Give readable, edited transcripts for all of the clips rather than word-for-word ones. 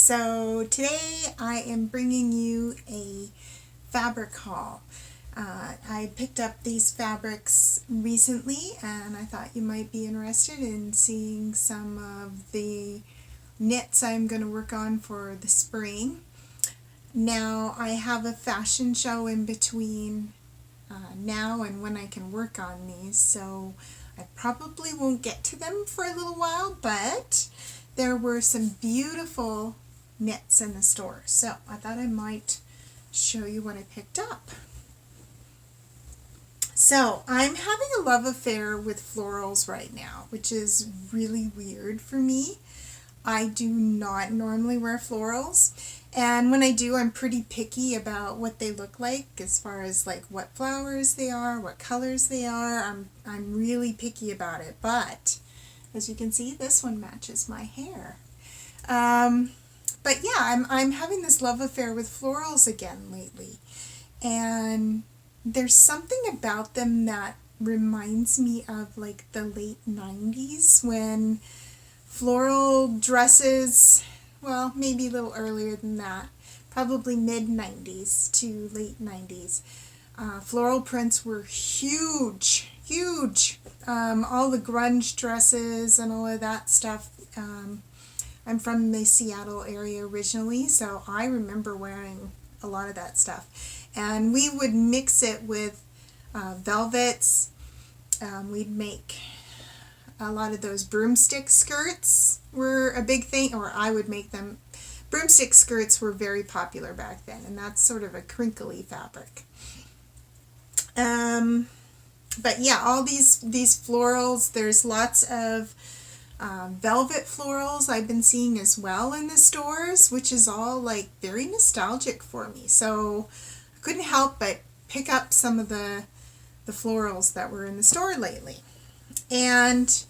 So today I am bringing you a fabric haul. I picked up these fabrics recently and I thought you might be interested in seeing some of the knits I'm going to work on for the spring. Now I have a fashion show in between now and when I can work on these, so I probably won't get to them for a little while, but there were some beautiful knits in the store, so I thought I might show you what I picked up. So I'm having a love affair with florals right now, which is really weird for me. I do not normally wear florals, and when I do, I'm pretty picky about what they look like as far as like what flowers they are, what colors they are. I'm really picky about it, but as you can see, this one matches my hair. But yeah, I'm having this love affair with florals again lately, and there's something about them that reminds me of like the late 90s when floral dresses, well, maybe a little earlier than that, probably mid 90s to late 90s. Floral prints were huge, huge. All the grunge dresses and all of that stuff. I'm from the Seattle area originally, so I remember wearing a lot of that stuff. And we would mix it with velvets. We'd make a lot of those broomstick skirts were a big thing, or I would make them. Broomstick skirts were very popular back then, and that's sort of a crinkly fabric. But yeah, all these florals, there's lots of velvet florals I've been seeing as well in the stores, which is all like very nostalgic for me. So I couldn't help but pick up some of the florals that were in the store lately. And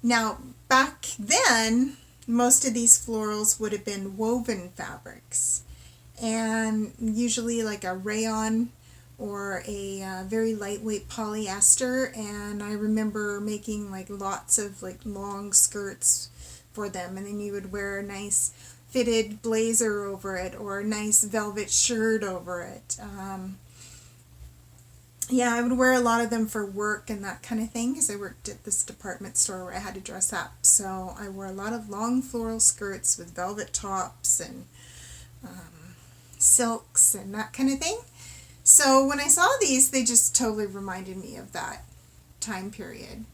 now back then, most of these florals would have been woven fabrics, and usually like a rayon or a very lightweight polyester. And I remember making like lots of like long skirts for them, and then you would wear a nice fitted blazer over it or a nice velvet shirt over it. Yeah, I would wear a lot of them for work and that kind of thing because I worked at this department store where I had to dress up. So I wore a lot of long floral skirts with velvet tops and silks and that kind of thing. So when I saw these, they just totally reminded me of that time period.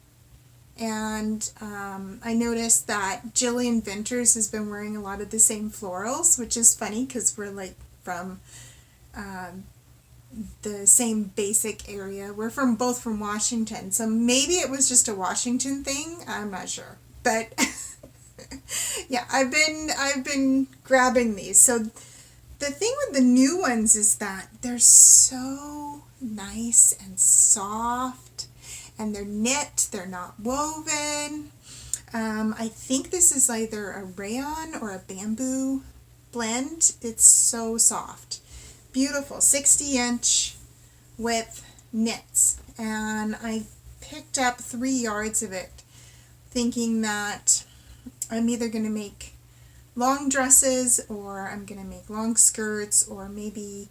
And I noticed that Jillian Venters has been wearing a lot of the same florals, which is funny because we're like from the same basic area. We're both from Washington, so maybe it was just a Washington thing. I'm not sure, but yeah, I've been grabbing these. So the thing with the new ones is that they're so nice and soft, and they're knit. They're not woven. I think this is either a rayon or a bamboo blend. It's so soft. Beautiful 60-inch width knits, and I picked up 3 yards of it thinking that I'm either going to make long dresses or I'm going to make long skirts or maybe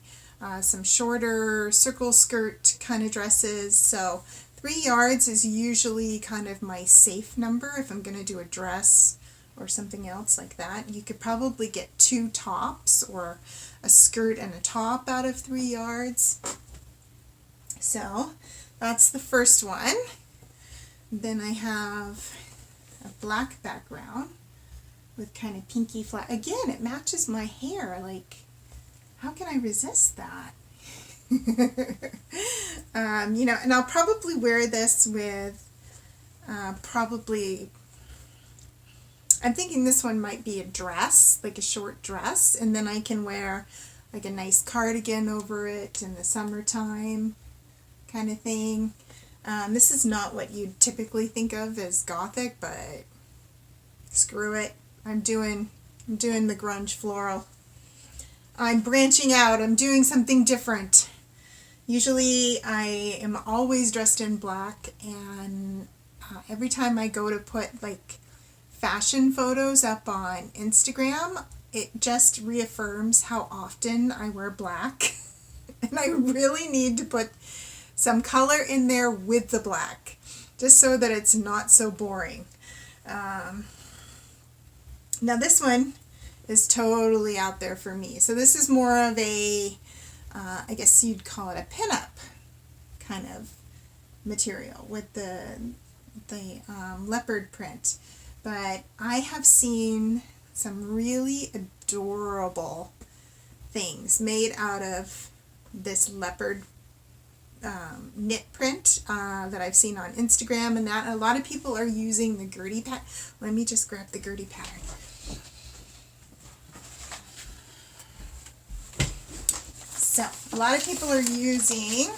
some shorter circle skirt kind of dresses. So 3 yards is usually kind of my safe number if I'm going to do a dress or something else like that. You could probably get 2 tops or a skirt and a top out of 3 yards. So that's the first one. Then I have a black background with kind of pinky flat. Again, it matches my hair. Like, how can I resist that? You know, and I'll probably wear this with probably, I'm thinking this one might be a dress, like a short dress, and then I can wear like a nice cardigan over it in the summertime kind of thing. This is not what you'd typically think of as gothic, but screw it. I'm doing the grunge floral. I'm branching out. I'm doing something different. Usually I am always dressed in black, and every time I go to put like fashion photos up on Instagram, it just reaffirms how often I wear black. And I really need to put some color in there with the black, just so that it's not so boring. Now this one is totally out there for me. So this is more of a, I guess you'd call it a pinup kind of material with the leopard print. But I have seen some really adorable things made out of this leopard knit print that I've seen on Instagram, and that a lot of people are using the Gertie pattern. Let me just grab the Gertie pattern. So a lot of people are using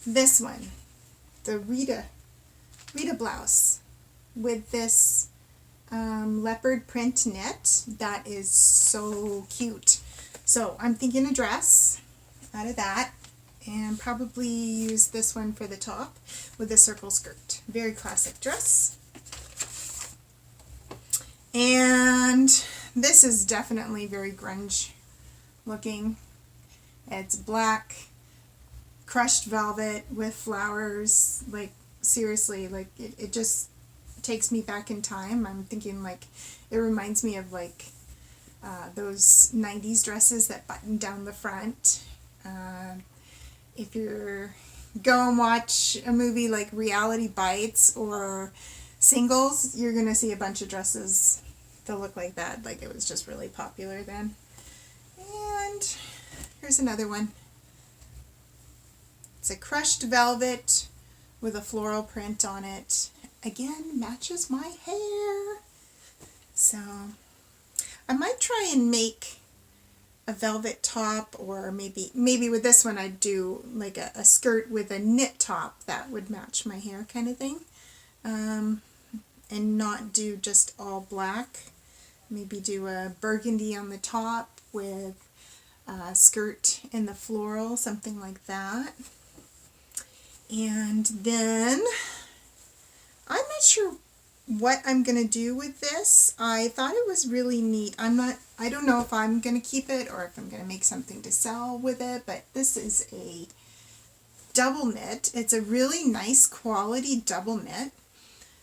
this one, the Rita blouse, with this leopard print knit that is so cute. So I'm thinking a dress out of that, and probably use this one for the top with a circle skirt. Very classic dress. And this is definitely very grunge looking. It's black crushed velvet with flowers. Like, seriously, like it just takes me back in time. I'm thinking, like, it reminds me of like those 90s dresses that button down the front. If you're go and watch a movie like Reality Bites or Singles, you're gonna see a bunch of dresses that look like that. Like, it was just really popular then. And here's another one. It's a crushed velvet with a floral print on it. Again, matches my hair. So I might try and make a velvet top, or maybe with this one I'd do like a skirt with a knit top that would match my hair kind of thing, and not do just all black. Maybe do a burgundy on the top with a skirt in the floral, something like that. And then I'm not sure what I'm going to do with this. I thought it was really neat. I don't know if I'm going to keep it or if I'm going to make something to sell with it, but this is a double knit. It's a really nice quality double knit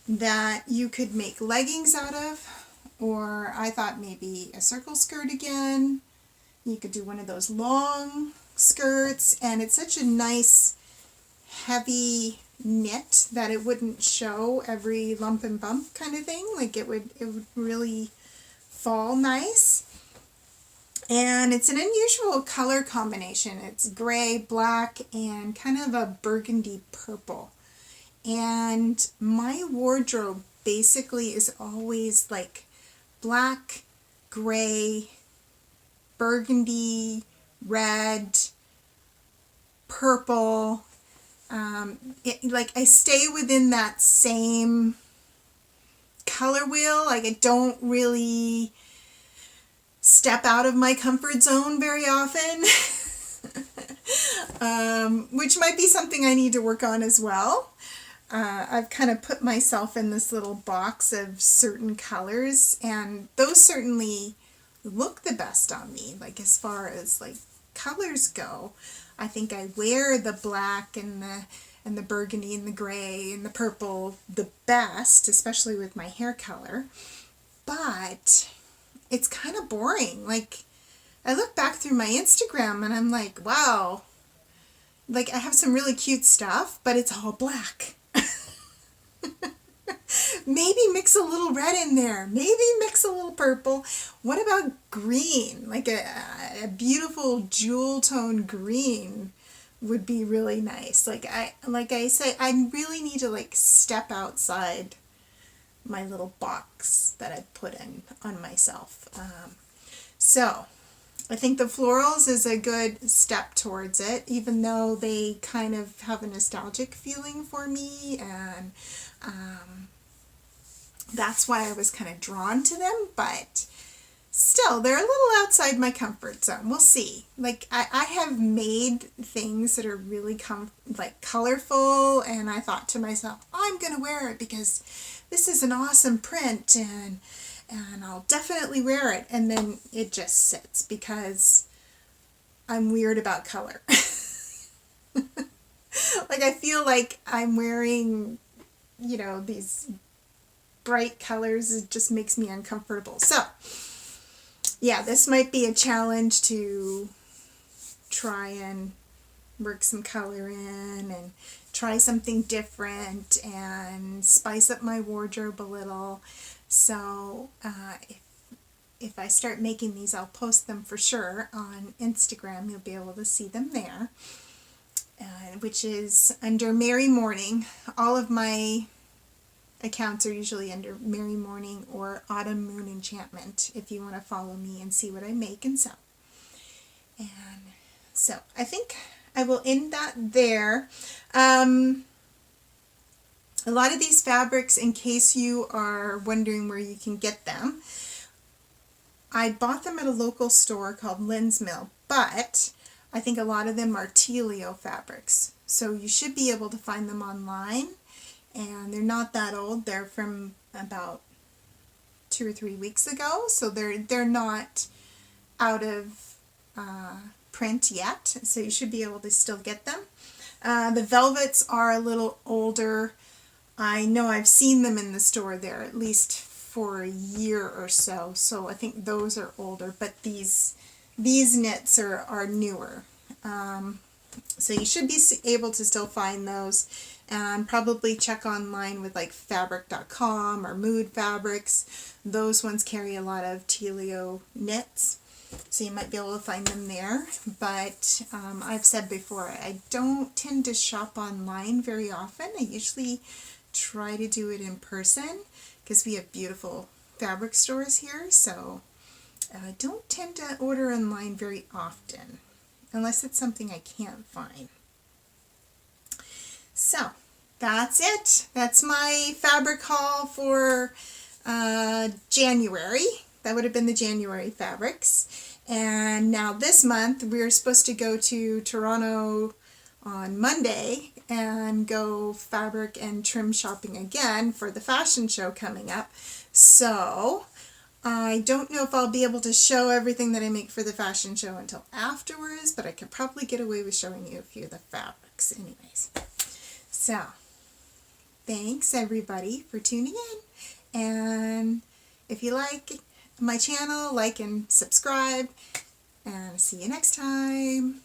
that you could make leggings out of, or I thought maybe a circle skirt again. You could do one of those long skirts, and it's such a nice heavy knit that it wouldn't show every lump and bump kind of thing. Like, it would really fall nice. And it's an unusual color combination. It's gray, black, and kind of a burgundy purple. And my wardrobe basically is always like black, gray, burgundy, red, purple. Like, I stay within that same color wheel. Like, I don't really step out of my comfort zone very often, which might be something I need to work on as well. I've kind of put myself in this little box of certain colors, and those certainly look the best on me. Like, as far as like colors go, I think I wear the black and the burgundy and the gray and the purple the best, especially with my hair color. But it's kind of boring. Like, I look back through my Instagram and I'm like, wow, like, I have some really cute stuff, but it's all black. Maybe mix a little red in there. Maybe mix a little purple. What about green? Like a beautiful jewel tone green would be really nice. Like I say, I really need to like step outside my little box that I put in on myself. So I think the Florals is a good step towards it, even though they kind of have a nostalgic feeling for me, and that's why I was kind of drawn to them, but still, they're a little outside my comfort zone. We'll see. Like, I have made things that are really colorful, and I thought to myself, I'm going to wear it because this is an awesome print, and I'll definitely wear it, and then it just sits because I'm weird about color. Like I feel like I'm wearing, these bright colors. It just makes me uncomfortable. So, yeah, this might be a challenge to try and work some color in and try something different and spice up my wardrobe a little. So if I start making these, I'll post them for sure on Instagram. You'll be able to see them there, which is under Merry Morning. All of my accounts are usually under Merry Morning or Autumn Moon Enchantment if you want to follow me and see what I make and sell. And so I think I will end that there. A lot of these fabrics, in case you are wondering where you can get them, I bought them at a local store called Lynn's Mill, but I think a lot of them are Telio fabrics. So you should be able to find them online, and they're not that old. They're from about 2 or 3 weeks ago, so they're not out of print yet, so you should be able to still get them. The velvets are a little older. I know I've seen them in the store there at least for a year or so, so I think those are older, but these knits are newer. So you should be able to still find those, and probably check online with like fabric.com or Mood Fabrics. Those ones carry a lot of Telio knits, so you might be able to find them there. But I've said before, I don't tend to shop online very often. I usually try to do it in person because we have beautiful fabric stores here, so I don't tend to order online very often unless it's something I can't find. So that's it. That's my fabric haul for January. That would have been the January fabrics. And now this month we're supposed to go to Toronto on Monday and go fabric and trim shopping again for the fashion show coming up. So I don't know if I'll be able to show everything that I make for the fashion show until afterwards, but I could probably get away with showing you a few of the fabrics anyways. So thanks everybody for tuning in, and if you like my channel, like and subscribe, and see you next time.